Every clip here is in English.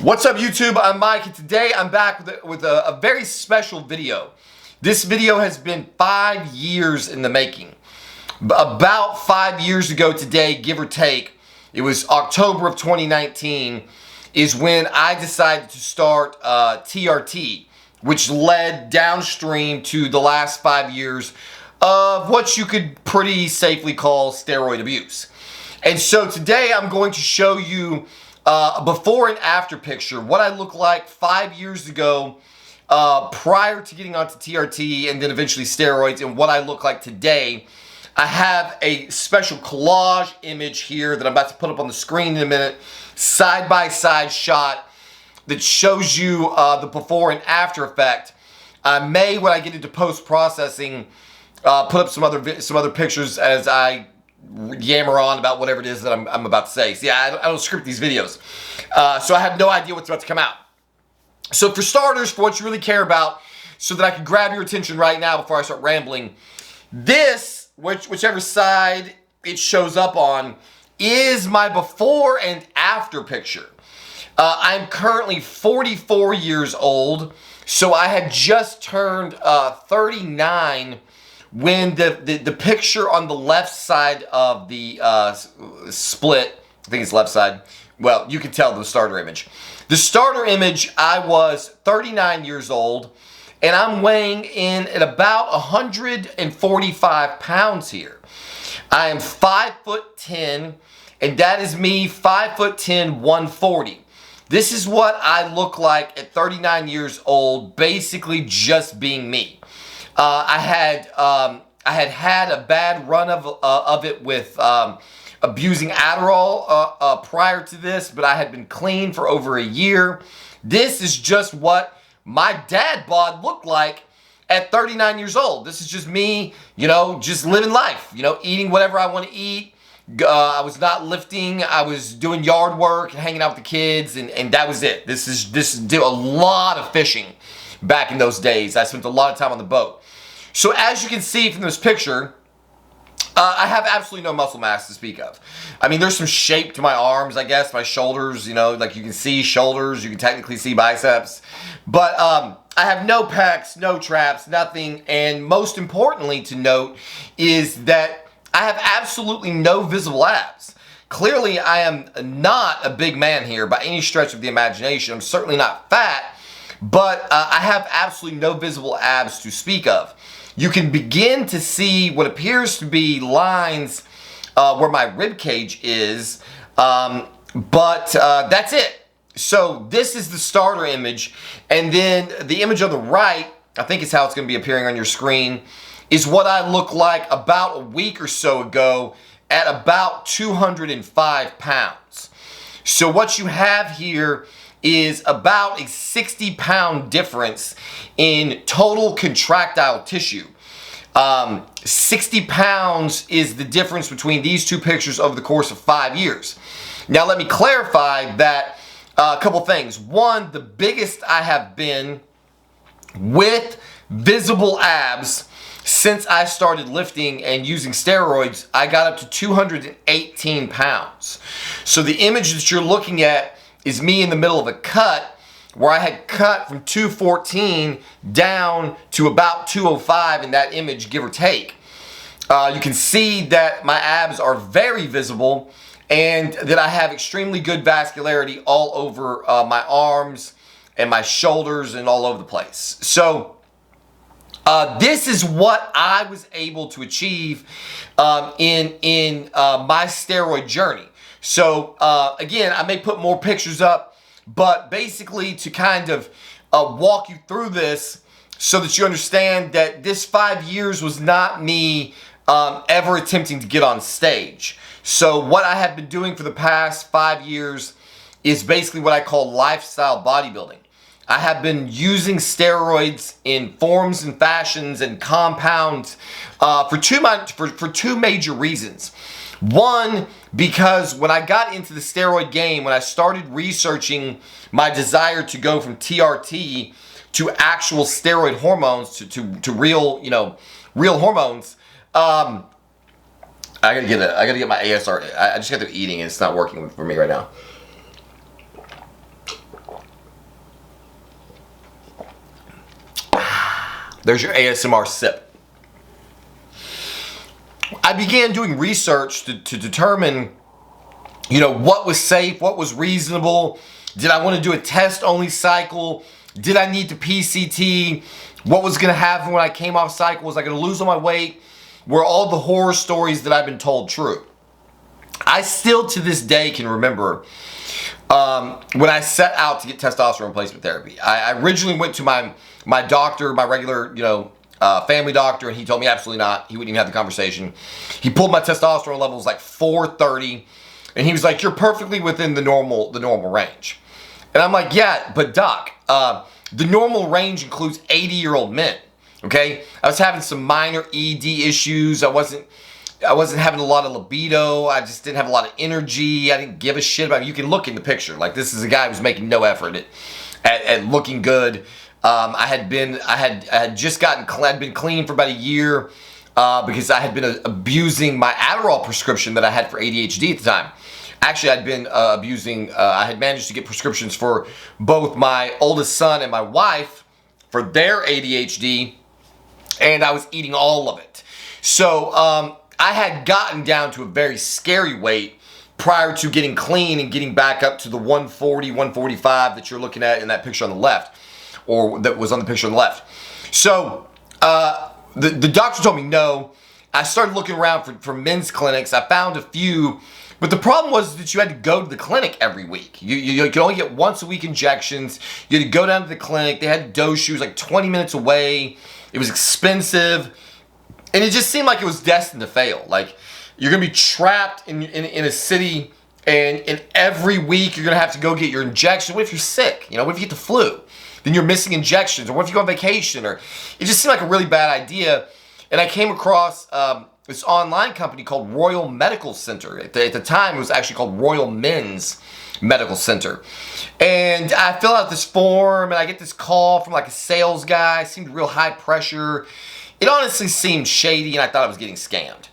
What's up YouTube? I'm Mike and today I'm back with a very special video. This video has been 5 years in the making. About 5 years ago today, give or take, it was October of 2019, is when I decided to start TRT, which led downstream to the last 5 years of what you could pretty safely call steroid abuse. And so today I'm going to show you a before and after picture, what I look like 5 years ago prior to getting onto TRT and then eventually steroids, and what I look like today. I have a special collage image here that I'm about to put up on the screen in a minute, side-by-side shot that shows you the before and after effect. I may, when I get into post-processing, put up some other pictures as I yammer on about whatever it is that I'm about to say. See, I don't script these videos, so I have no idea what's about to come out. So for starters, for what you really care about, so that I can grab your attention right now before I start rambling, this, whichever side it shows up on, is my before and after picture. I'm currently 44 years old, so I had just turned 39 when the picture on the left side of the split, I think it's left side, well, you can tell the starter image. The starter image, I was 39 years old, and I'm weighing in at about 145 pounds here. I am 5'10", and that is me, 5'10", 140. This is what I look like at 39 years old, basically just being me. I had a bad run of it with abusing Adderall prior to this, but I had been clean for over a year. This is just what my dad bod looked like at 39 years old. This is just me, just living life, eating whatever I want to eat. I was not lifting. I was doing yard work and hanging out with the kids, and that was it. This did a lot of fishing back in those days. I spent a lot of time on the boat. So as you can see from this picture, I have absolutely no muscle mass to speak of. I mean, there's some shape to my arms, I guess, my shoulders, like you can see shoulders, you can technically see biceps. But I have no pecs, no traps, nothing. And most importantly to note is that I have absolutely no visible abs. Clearly, I am not a big man here by any stretch of the imagination. I'm certainly not fat, but I have absolutely no visible abs to speak of. You can begin to see what appears to be lines where my rib cage is, but that's it. So this is the starter image, and then the image on the right, I think is how it's going to be appearing on your screen, is what I look like about a week or so ago at about 205 pounds. So what you have here is about a 60-pound difference in total contractile tissue. 60 pounds is the difference between these two pictures over the course of 5 years. Now let me clarify that a couple things. One, the biggest I have been with visible abs since I started lifting and using steroids, I got up to 218 pounds. So the image that you're looking at is me in the middle of a cut where I had cut from 214 down to about 205 in that image, give or take. You can see that my abs are very visible and that I have extremely good vascularity all over my arms and my shoulders and all over the place. So this is what I was able to achieve in my steroid journey. So again, I may put more pictures up, but basically to kind of walk you through this so that you understand that this 5 years was not me ever attempting to get on stage. So what I have been doing for the past 5 years is basically what I call lifestyle bodybuilding. I have been using steroids in forms and fashions and compounds for two major reasons. One, because when I got into the steroid game, when I started researching my desire to go from TRT to actual steroid hormones, to real, real hormones, I gotta get my ASR. I just got through eating and it's not working for me right now. There's your ASMR sip. I began doing research to determine, what was safe, what was reasonable. Did I want to do a test-only cycle? Did I need to PCT? What was going to happen when I came off cycle? Was I going to lose all my weight? Were all the horror stories that I've been told true? I still, to this day, can remember when I set out to get testosterone replacement therapy. I originally went to my doctor, my regular, family doctor, and he told me absolutely not. He wouldn't even have the conversation. He pulled my testosterone levels like 430, and he was like, "You're perfectly within the normal range." And I'm like, "Yeah, but doc, the normal range includes 80-year-old men." Okay, I was having some minor ED issues. I wasn't having a lot of libido. I just didn't have a lot of energy. I didn't give a shit about it. You can look in the picture. Like, this is a guy who's making no effort at looking good. I had been clean for about a year because I had been abusing my Adderall prescription that I had for ADHD at the time. Actually, I'd been abusing. I had managed to get prescriptions for both my oldest son and my wife for their ADHD, and I was eating all of it. So I had gotten down to a very scary weight prior to getting clean and getting back up to the 140, 145 that you're looking at in that picture on the left, or that was on the picture on the left. So the doctor told me no. I started looking around for men's clinics. I found a few, but the problem was that you had to go to the clinic every week. You could only get once a week injections. You had to go down to the clinic. They had dose shoes like 20 minutes away. It was expensive. And it just seemed like it was destined to fail. Like, you're going to be trapped in a city, and every week you're going to have to go get your injection. What if you're sick? What if you get the flu? Then you're missing injections. Or what if you go on vacation? Or it just seemed like a really bad idea. And I came across this online company called Royal Medical Center. At the time, it was actually called Royal Men's Medical Center. And I fill out this form, and I get this call from like a sales guy. It seemed real high pressure. It honestly seemed shady, and I thought I was getting scammed.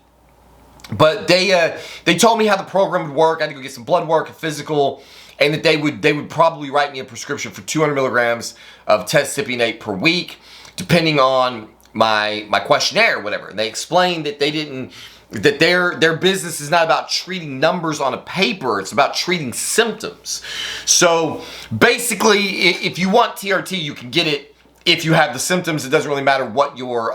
But they told me how the program would work. I had to go get some blood work, a physical, and that they would probably write me a prescription for 200 milligrams of testipionate per week, depending on my questionnaire or whatever. And they explained that that their business is not about treating numbers on a paper. It's about treating symptoms. So basically, if you want TRT, you can get it. If you have the symptoms, it doesn't really matter what your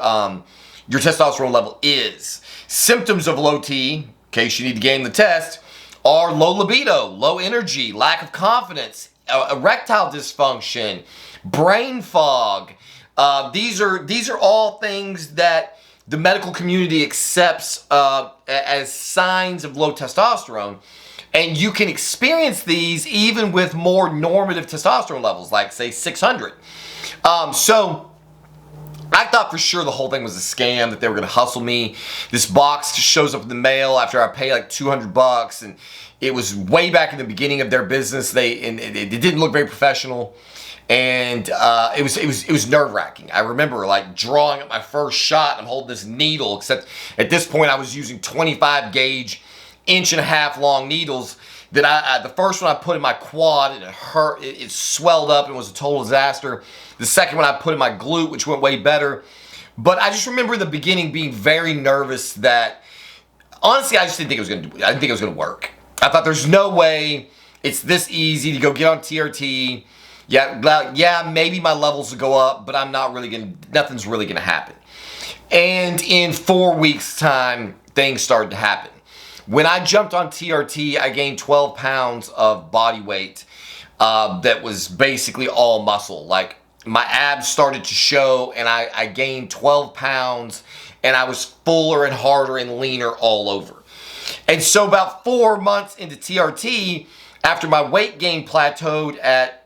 testosterone level is. Symptoms of low T, in case you need to gain the test, are low libido, low energy, lack of confidence, erectile dysfunction, brain fog. These are all things that the medical community accepts as signs of low testosterone. And you can experience these even with more normative testosterone levels, like say 600. So I thought for sure the whole thing was a scam, that they were going to hustle me. This box just shows up in the mail after I pay like $200, and it was way back in the beginning of their business. It didn't look very professional, and it was nerve-wracking. I remember like drawing up my first shot. I'm holding this needle, except at this point I was using 25 gauge, 1.5 inch long needles. That the first one I put in my quad, and it hurt. It swelled up and was a total disaster. The second one I put in my glute, which went way better. But I just remember in the beginning being very nervous that, honestly, I just didn't think it was going to. I didn't think it was going to work. I thought there's no way it's this easy to go get on TRT. Yeah, maybe my levels will go up, but nothing's really going to happen. And in 4 weeks' time, things started to happen. When I jumped on TRT, I gained 12 pounds of body weight that was basically all muscle. Like, my abs started to show, and I gained 12 pounds, and I was fuller and harder and leaner all over. And so about 4 months into TRT, after my weight gain plateaued at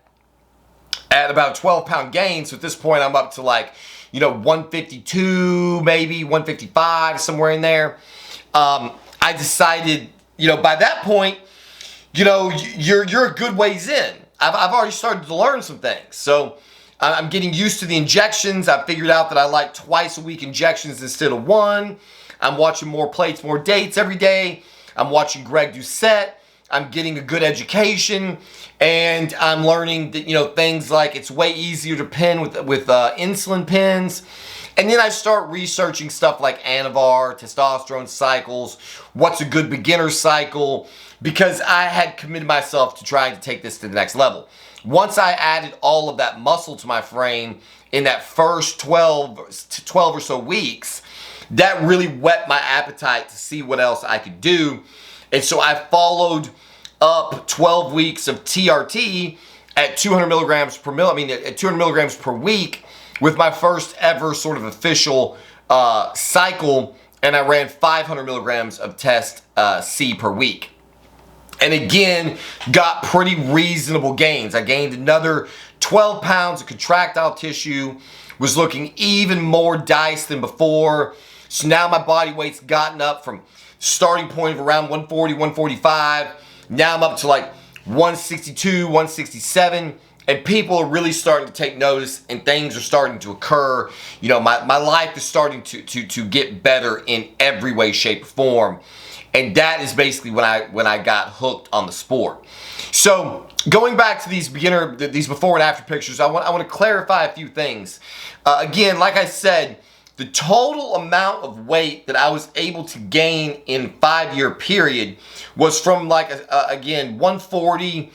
about 12-pound gain, so at this point I'm up to like, 152, maybe 155, somewhere in there. I decided, by that point, you're a good ways in. I've already started to learn some things. So I'm getting used to the injections. I figured out that I like twice a week injections instead of one. I'm watching more plates, more dates every day. I'm watching Greg Doucette. I'm getting a good education, and I'm learning that, things like it's way easier to pin with insulin pens. And then I start researching stuff like Anavar, testosterone cycles, what's a good beginner cycle, because I had committed myself to trying to take this to the next level. Once I added all of that muscle to my frame in that first 12 or so weeks, that really whet my appetite to see what else I could do. And so I followed up 12 weeks of TRT at 200 milligrams per at 200 milligrams per week with my first ever sort of official cycle, and I ran 500 milligrams of test C per week. And again, got pretty reasonable gains. I gained another 12 pounds of contractile tissue, was looking even more diced than before. So now my body weight's gotten up from starting point of around 140, 145. Now I'm up to like 162, 167. And people are really starting to take notice, and things are starting to occur. You know, my life is starting to get better in every way, shape, or form. And that is basically when I got hooked on the sport. So going back to these before and after pictures, I want to clarify a few things. Again, like I said, the total amount of weight that I was able to gain in 5-year period was from like again 140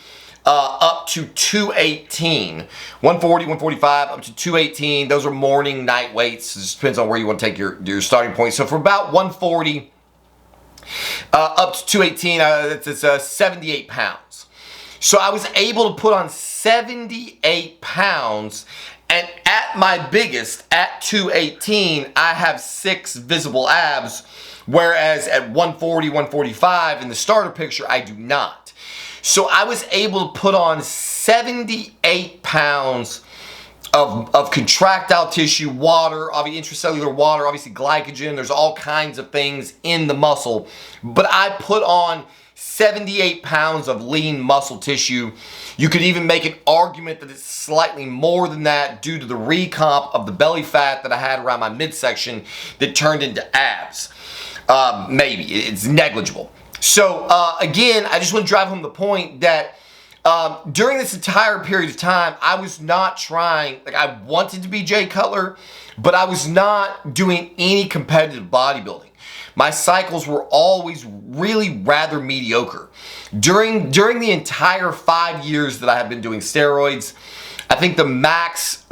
up to 218. 140, 145 up to 218. Those are morning, night weights. It just depends on where you want to take your starting point. So for about 140 up to 218, that's 78 pounds. So I was able to put on 78 pounds, and at my biggest, at 218, I have 6 visible abs, whereas at 140, 145 in the starter picture, I do not. So I was able to put on 78 pounds of contractile tissue, water, obviously intracellular water, obviously glycogen. There's all kinds of things in the muscle. But I put on 78 pounds of lean muscle tissue. You could even make an argument that it's slightly more than that due to the recomp of the belly fat that I had around my midsection that turned into abs. Maybe. It's negligible. So again, I just want to drive home the point that during this entire period of time, I was not trying, like I wanted to be Jay Cutler, but I was not doing any competitive bodybuilding. My cycles were always really rather mediocre. During the entire 5 years that I have been doing steroids, I think the max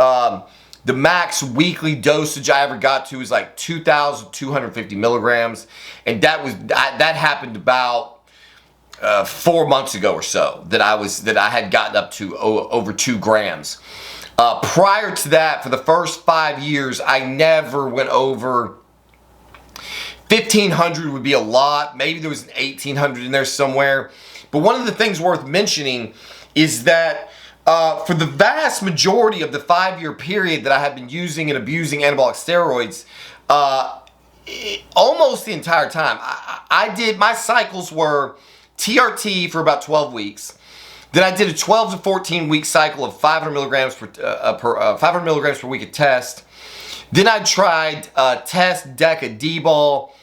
weekly dosage I ever got to was like 2,250 milligrams, and that happened about 4 months ago or so that I had gotten up to over 2 grams. Prior to that, for the first 5 years, I never went over 1,500 would be a lot. Maybe there was an 1,800 in there somewhere. But one of the things worth mentioning is that for the vast majority of the 5-year period that I have been using and abusing anabolic steroids, almost the entire time, my cycles were TRT for about 12 weeks. Then I did a 12 to 14 week cycle of 500 milligrams per week of test. Then I tried test, DECA, D-ball.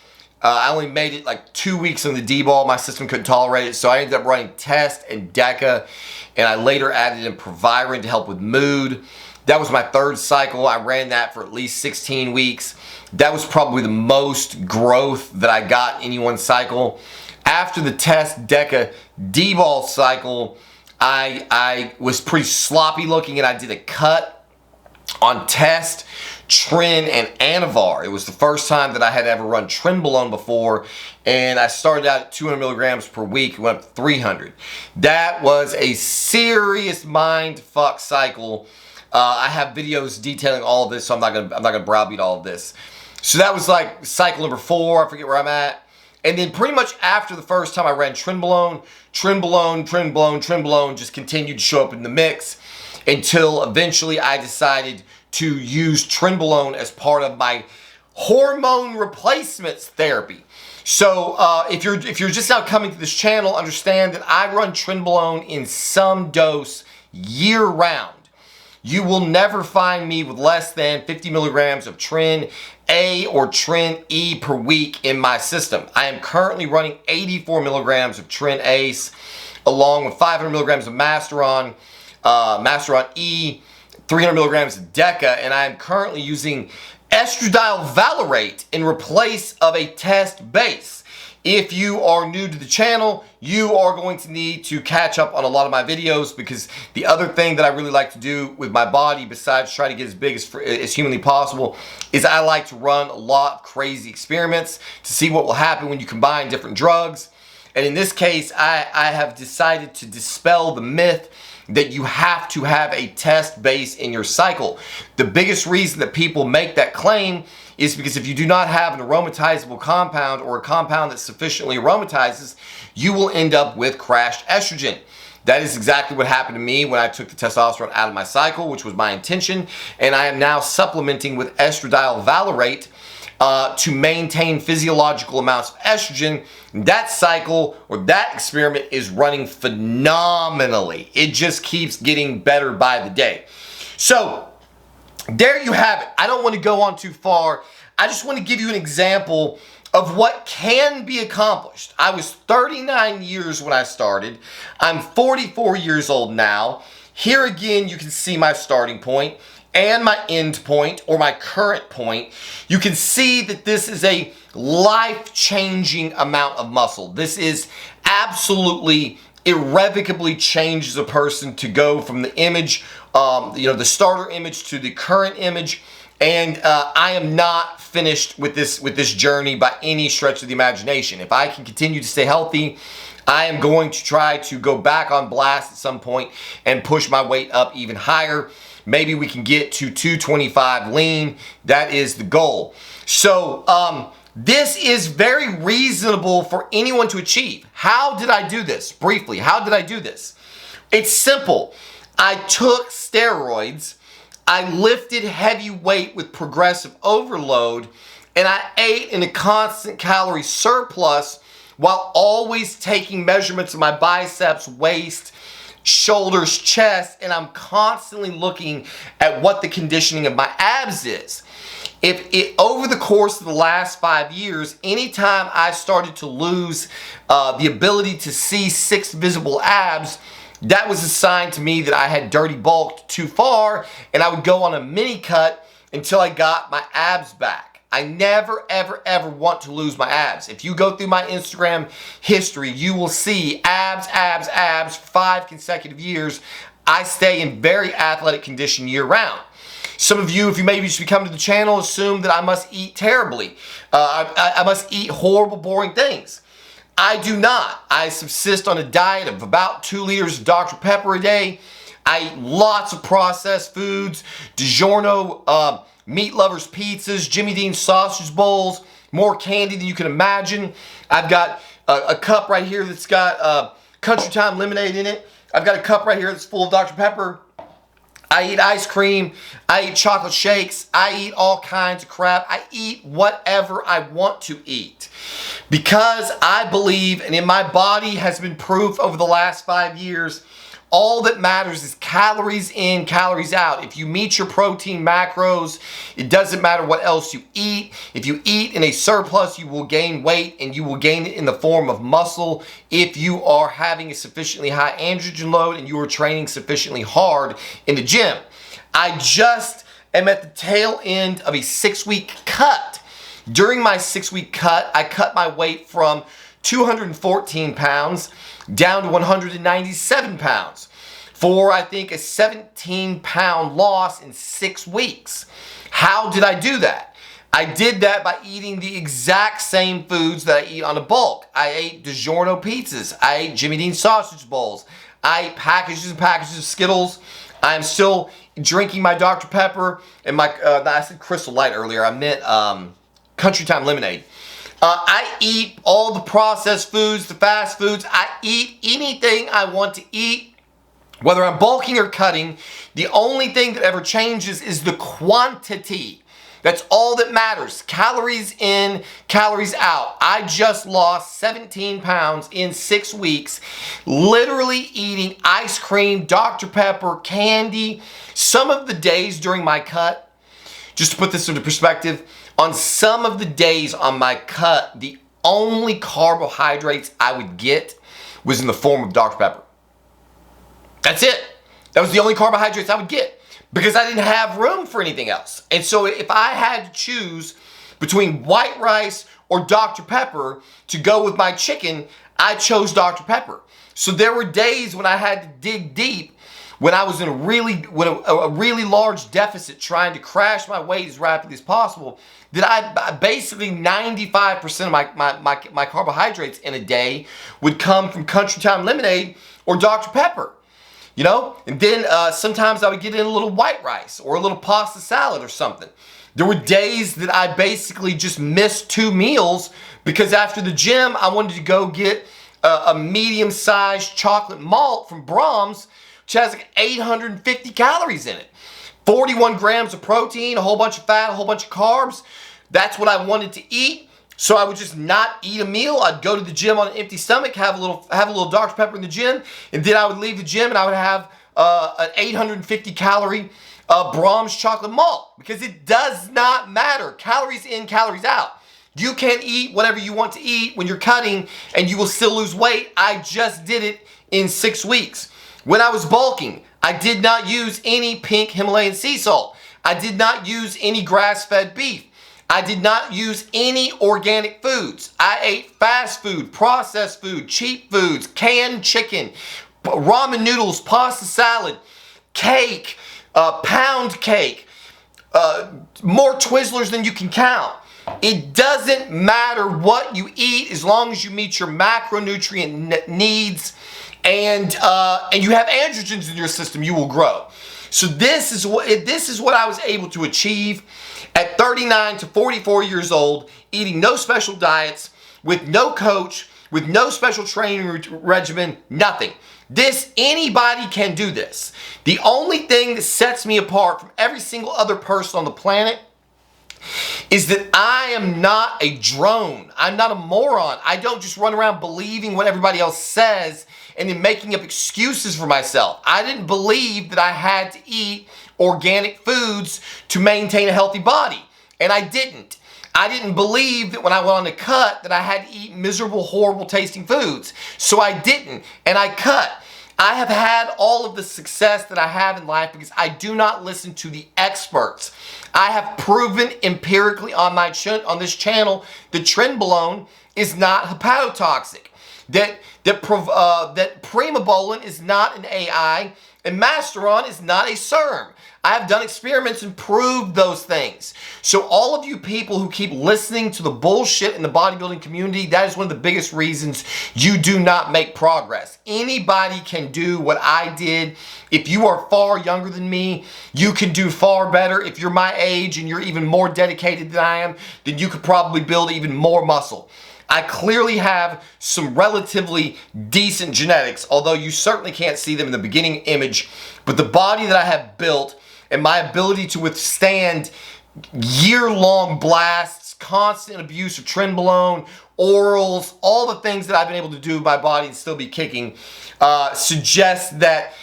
I only made it like 2 weeks on the D-ball. My system couldn't tolerate it, so I ended up running test and DECA, and I later added in Proviron to help with mood. That was my 3rd cycle. I ran that for at least 16 weeks. That was probably the most growth that I got in any one cycle. After the test, DECA, D-ball cycle, I was pretty sloppy looking, and I did a cut on test, Tren, and Anavar. It was the first time that I had ever run Trenbolone before, and I started out at 200 milligrams per week, went up to 300. That was a serious mind fuck cycle. I have videos detailing all of this, so I'm not gonna browbeat all of this. So that was like cycle number 4. I forget where I'm at. And then pretty much after the first time I ran Trenbolone just continued to show up in the mix until eventually I decided to use Trenbolone as part of my hormone replacement therapy. So if you're just now coming to this channel, understand that I run Trenbolone in some dose year round. You will never find me with less than 50 milligrams of Tren A or Tren E per week in my system. I am currently running 84 milligrams of Tren Ace along with 500 milligrams of Masteron, Masteron E, 300 milligrams of DECA, and I am currently using estradiol valerate in replace of a test base. If you are new to the channel, you are going to need to catch up on a lot of my videos, because the other thing that I really like to do with my body, besides try to get as big as humanly possible, is I like to run a lot of crazy experiments to see what will happen when you combine different drugs. And in this case, I have decided to dispel the myth that you have to have a test base in your cycle. The biggest reason that people make that claim is because if you do not have an aromatizable compound, or a compound that sufficiently aromatizes, you will end up with crashed estrogen. That is exactly what happened to me when I took the testosterone out of my cycle, which was my intention, and I am now supplementing with estradiol valerate to maintain physiological amounts of estrogen. That cycle, or that experiment, is running phenomenally. It just keeps getting better by the day. So there you have it. I don't want to go on too far. I just want to give you an example of what can be accomplished. I was 39 years when I started. I'm 44 years old now. Here again, you can see my starting point and my end point, or my current point. You can see that this is a life-changing amount of muscle. This is absolutely irrevocably changes a person to go from the image, the starter image, to the current image. And I am not finished with this journey by any stretch of the imagination. If I can continue to stay healthy, I am going to try to go back on blast at some point and push my weight up even higher. Maybe we can get to 225 lean. That is the goal. So this is very reasonable for anyone to achieve. How did I do this? Briefly, how did I do this? It's simple. I took steroids, I lifted heavy weight with progressive overload, and I ate in a constant calorie surplus while always taking measurements of my biceps, waist, shoulders, chest, and I'm constantly looking at what the conditioning of my abs is. Over the course of the last 5 years, anytime I started to lose the ability to see 6 visible abs, that was a sign to me that I had dirty bulked too far, and I would go on a mini cut until I got my abs back. I never, ever, ever want to lose my abs. If you go through my Instagram history, you will see abs, abs, abs for 5 consecutive years. I stay in very athletic condition year round. Some of you, if you maybe just come to the channel, assume that I must eat terribly. I must eat horrible, boring things. I do not. I subsist on a diet of about 2 liters of Dr. Pepper a day. I eat lots of processed foods, DiGiorno, Meat Lovers pizzas, Jimmy Dean sausage bowls, more candy than you can imagine. I've got a cup right here that's got Country Time lemonade in it. I've got a cup right here that's full of Dr. Pepper. I eat ice cream. I eat chocolate shakes. I eat all kinds of crap. I eat whatever I want to eat, because I believe, and in my body has been proof over the last 5 years, all that matters is calories in, calories out. If you meet your protein macros, it doesn't matter what else you eat. If you eat in a surplus, you will gain weight, and you will gain it in the form of muscle if you are having a sufficiently high androgen load and you are training sufficiently hard in the gym. I just am at the tail end of a 6-week cut. During my 6-week cut, I cut my weight from 214 pounds down to 197 pounds for, I think, a 17-pound loss in 6 weeks. How did I do that? I did that by eating the exact same foods that I eat on a bulk. I ate DiGiorno pizzas. I ate Jimmy Dean sausage bowls. I ate packages and packages of Skittles. I'm still drinking my Dr. Pepper and my, I said Crystal Light earlier. I meant Country Time lemonade. I eat all the processed foods, the fast foods. I eat anything I want to eat, whether I'm bulking or cutting. The only thing that ever changes is the quantity. That's all that matters. Calories in, calories out. I just lost 17 pounds in 6 weeks, literally eating ice cream, Dr. Pepper, candy. Some of the days during my cut, just to put this into perspective, on some of the days on my cut, the only carbohydrates I would get was in the form of Dr. Pepper. That's it. That was the only carbohydrates I would get. because I didn't have room for anything else. And so if I had to choose between white rice or Dr. Pepper to go with my chicken, I chose Dr. Pepper. So there were days when I had to dig deep, when I was in a really large deficit trying to crash my weight as rapidly as possible, that I basically 95% of my carbohydrates in a day would come from Country Time Lemonade or Dr. Pepper. You know, and then sometimes I would get in a little white rice or a little pasta salad or something. There were days that I basically just missed 2 meals because after the gym, I wanted to go get a medium-sized chocolate malt from Brahms, which has like 850 calories in it. 41 grams of protein, a whole bunch of fat, a whole bunch of carbs. That's what I wanted to eat. So I would just not eat a meal. I'd go to the gym on an empty stomach, have a little Dr. Pepper in the gym, and then I would leave the gym and I would have an 850 calorie Brahms chocolate malt, because it does not matter. Calories in, calories out. You can eat whatever you want to eat when you're cutting and you will still lose weight. I just did it in 6 weeks. When I was bulking, I did not use any pink Himalayan sea salt. I did not use any grass-fed beef. I did not use any organic foods. I ate fast food, processed food, cheap foods, canned chicken, ramen noodles, pasta salad, cake, pound cake, more Twizzlers than you can count. It doesn't matter what you eat as long as you meet your macronutrient needs and you have androgens in your system, you will grow. So this is what I was able to achieve at 39 to 44 years old, eating no special diets, with no coach, with no special training regimen, nothing. Anybody can do this. The only thing that sets me apart from every single other person on the planet is that I am not a drone. I'm not a moron. I don't just run around believing what everybody else says and then making up excuses for myself. I didn't believe that I had to eat organic foods to maintain a healthy body, and I didn't. I didn't believe that when I went on a cut that I had to eat miserable, horrible tasting foods. So I didn't, and I cut. I have had all of the success that I have in life because I do not listen to the experts. I have proven empirically on this channel that Trenbolone is not hepatotoxic, that Primobolan is not an AI, and Masteron is not a SERM. I have done experiments and proved those things. So all of you people who keep listening to the bullshit in the bodybuilding community, that is one of the biggest reasons you do not make progress. Anybody can do what I did. If you are far younger than me, you can do far better. If you're my age and you're even more dedicated than I am, then you could probably build even more muscle. I clearly have some relatively decent genetics, although you certainly can't see them in the beginning image. But the body that I have built and my ability to withstand year-long blasts, constant abuse of Trenbolone, orals, all the things that I've been able to do with my body and still be kicking, suggests that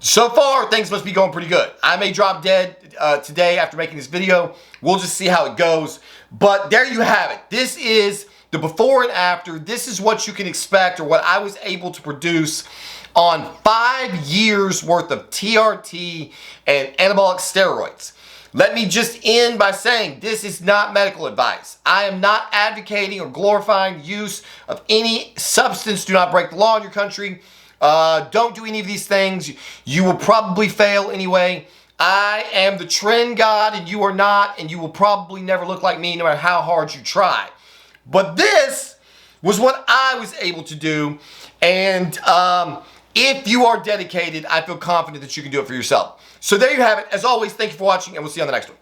so far things must be going pretty good. I may drop dead today after making this video. We'll just see how it goes. But there you have it. This is the before and after. This is what you can expect, or what I was able to produce on 5 years worth of TRT and anabolic steroids. Let me just end by saying this is not medical advice. I am not advocating or glorifying the use of any substance. Do not break the law in your country. Don't do any of these things. You will probably fail anyway. I am the trend god and you are not, and you will probably never look like me no matter how hard you try. But this was what I was able to do, and if you are dedicated, I feel confident that you can do it for yourself. So there you have it. As always, thank you for watching, and we'll see you on the next one.